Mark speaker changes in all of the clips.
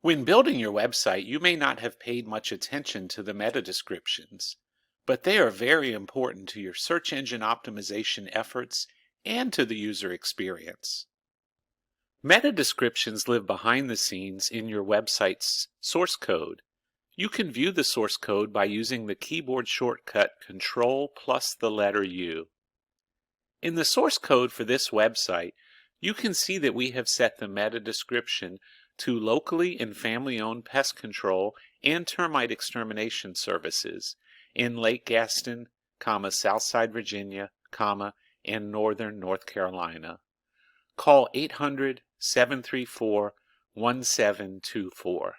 Speaker 1: When building your website, you may not have paid much attention to the meta descriptions, but they are very important to your search engine optimization efforts and to the user experience. Meta descriptions live behind the scenes in your website's source code. You can view the source code by using the keyboard shortcut Control plus the letter U. In the source code for this website, you can see that we have set the meta description to locally and family-owned pest control and termite extermination services in Lake Gaston, Southside Virginia, and Northern North Carolina. Call 800-734-1724.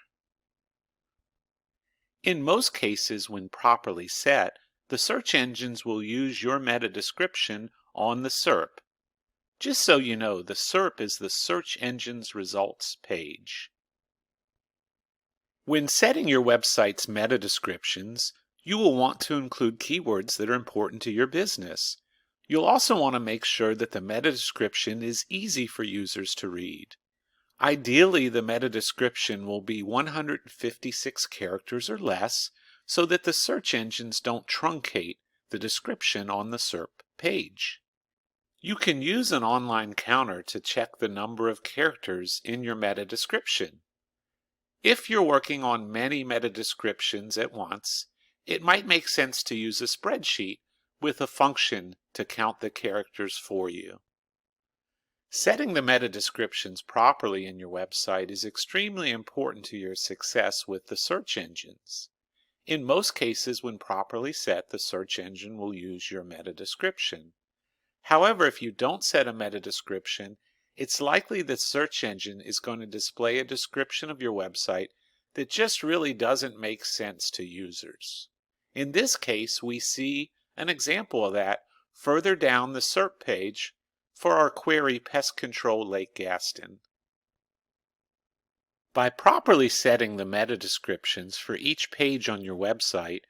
Speaker 1: In most cases, when properly set, the search engines will use your meta description on the SERP. Just so you know, the SERP is the Search Engines Results page. When setting your website's meta descriptions, you will want to include keywords that are important to your business. You'll also want to make sure that the meta description is easy for users to read. Ideally, the meta description will be 156 characters or less so that the search engines don't truncate the description on the SERP page. You can use an online counter to check the number of characters in your meta description. If you're working on many meta descriptions at once, it might make sense to use a spreadsheet with a function to count the characters for you. Setting the meta descriptions properly in your website is extremely important to your success with the search engines. In most cases, when properly set, the search engine will use your meta description. However, if you don't set a meta description, it's likely that search engine is going to display a description of your website that just really doesn't make sense to users. In this case, we see an example of that further down the SERP page for our query Pest Control Lake Gaston. By properly setting the meta descriptions for each page on your website,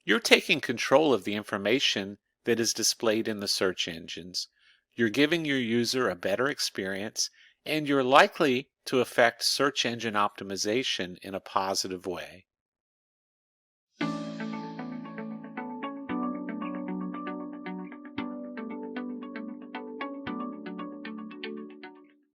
Speaker 1: you're taking control of the information that is displayed in the search engines. You're giving your user a better experience, and you're likely to affect search engine optimization in a positive way.